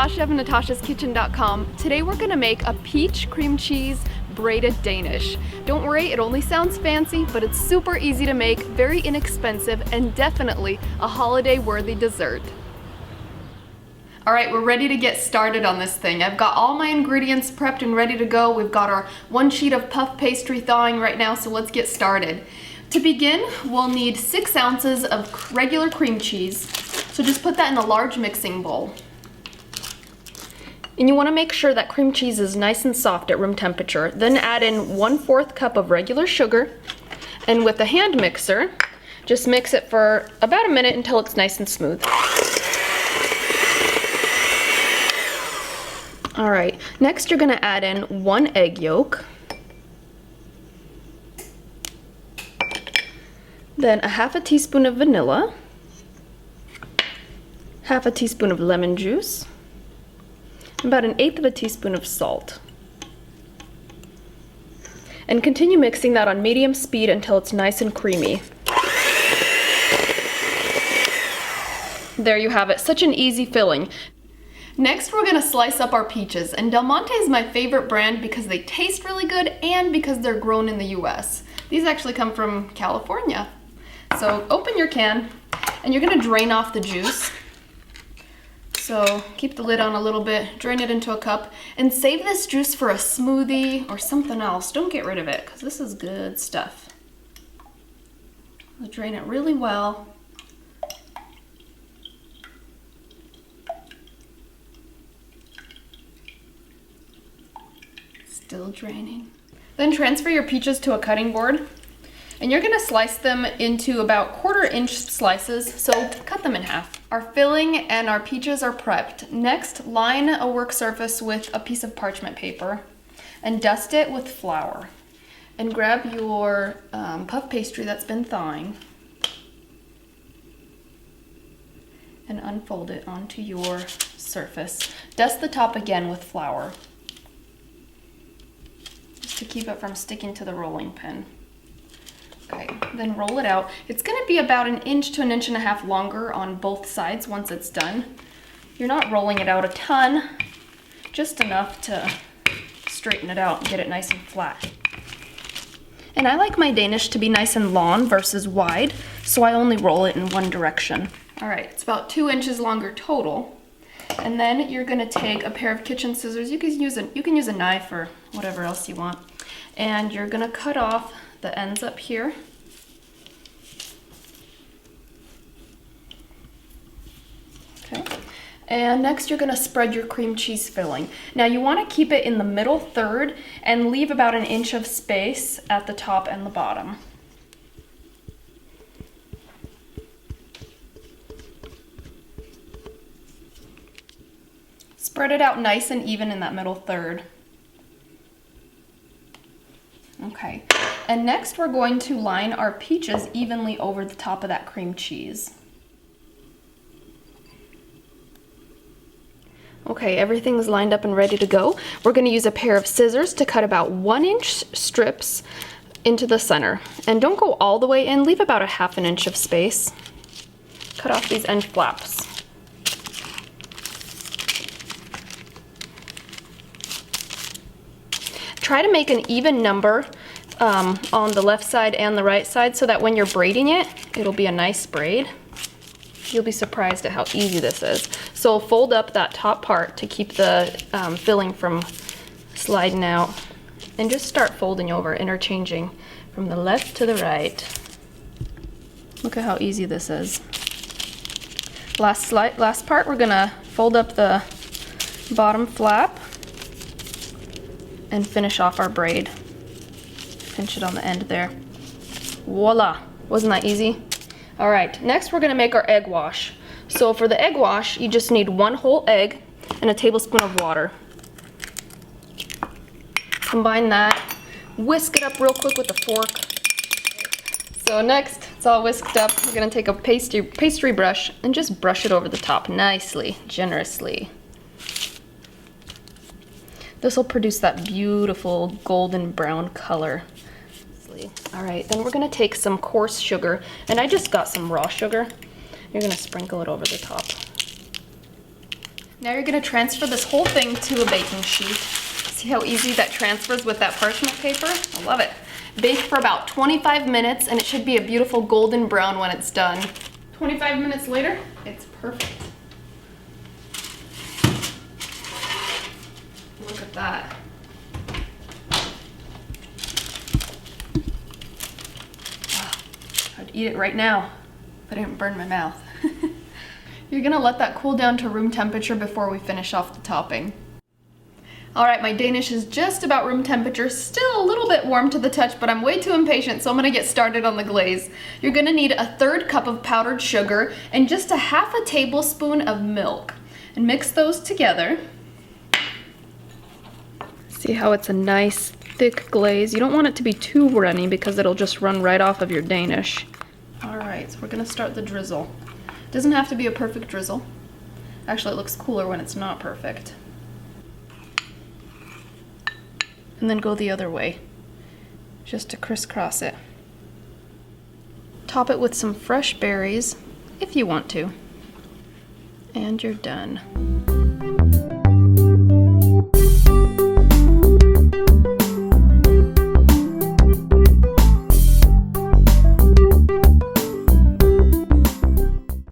Natasha of NatashasKitchen.com. Today we're gonna make a peach cream cheese braided Danish. Don't worry, it only sounds fancy, but it's super easy to make, very inexpensive, and definitely a holiday-worthy dessert. All right, we're ready to get started on this thing. I've got all my ingredients prepped and ready to go. We've got our 1 sheet of puff pastry thawing right now, so let's get started. To begin, we'll need 6 ounces of regular cream cheese. So just put that in a large mixing bowl. And you want to make sure that cream cheese is nice and soft at room temperature. Then add in 1/4 cup of regular sugar. And with a hand mixer, just mix it for about a minute until it's nice and smooth. All right, next you're gonna add in 1 egg yolk. Then a 1/2 teaspoon of vanilla. 1/2 teaspoon of lemon juice. About 1/8 teaspoon of salt. And continue mixing that on medium speed until it's nice and creamy. There you have it, such an easy filling. Next, we're gonna slice up our peaches, and Del Monte is my favorite brand because they taste really good and because they're grown in the US. These actually come from California. So open your can, and you're gonna drain off the juice. So keep the lid on a little bit, drain it into a cup, and save this juice for a smoothie or something else. Don't get rid of it, because this is good stuff. I'll drain it really well. Still draining. Then transfer your peaches to a cutting board, and you're gonna slice them into about 1/4 inch slices, so cut them in half. Our filling and our peaches are prepped. Next, line a work surface with a piece of parchment paper and dust it with flour. And grab your puff pastry that's been thawing and unfold it onto your surface. Dust the top again with flour to keep it from sticking to the rolling pin. Okay, then roll it out. It's gonna be about 1 inch to 1.5 inches longer on both sides once it's done. You're not rolling it out a ton, just enough to straighten it out and get it nice and flat. And I like my Danish to be nice and long versus wide, so I only roll it in one direction. All right, it's about 2 inches longer total. And then you're gonna take a pair of kitchen scissors. You can use a knife or whatever else you want. And you're gonna cut off the ends up here. Okay. And next you're gonna spread your cream cheese filling. Now you wanna keep it in the middle third and leave about 1 inch of space at the top and the bottom. Spread it out nice and even in that middle third. Okay, and next we're going to line our peaches evenly over the top of that cream cheese. Okay, everything's lined up and ready to go. We're gonna use a pair of scissors to cut about 1 inch strips into the center. And don't go all the way in, leave about 1/2 inch of space. Cut off these end flaps. Try to make an even number on the left side and the right side so that when you're braiding it, it'll be a nice braid. You'll be surprised at how easy this is. So fold up that top part to keep the filling from sliding out, and just start folding over, interchanging from the left to the right. Look at how easy this is. Last part, we're gonna fold up the bottom flap and finish off our braid. Pinch it on the end there. Voila! Wasn't that easy? All right, next we're gonna make our egg wash. So for the egg wash, you just need 1 whole egg and a tablespoon of water. Combine that, whisk it up real quick with a fork. So next, it's all whisked up, we're gonna take a pastry brush and just brush it over the top nicely, generously. This will produce that beautiful golden brown color. All right, then we're gonna take some coarse sugar, and I just got some raw sugar. You're gonna sprinkle it over the top. Now you're gonna transfer this whole thing to a baking sheet. See how easy that transfers with that parchment paper? I love it. Bake for about 25 minutes and it should be a beautiful golden brown when it's done. 25 minutes later, it's perfect. Look at that. I'd eat it right now, but I didn't burn my mouth. You're gonna let that cool down to room temperature before we finish off the topping. All right, my Danish is just about room temperature, still a little bit warm to the touch, but I'm way too impatient, so I'm gonna get started on the glaze. You're gonna need a 1/3 cup of powdered sugar and just a 1/2 tablespoon of milk. And mix those together. See how it's a nice thick glaze. You don't want it to be too runny because it'll just run right off of your Danish. All right, so we're gonna start the drizzle. Doesn't have to be a perfect drizzle. Actually, it looks cooler when it's not perfect. And then go the other way, just to crisscross it. Top it with some fresh berries, if you want to. And you're done.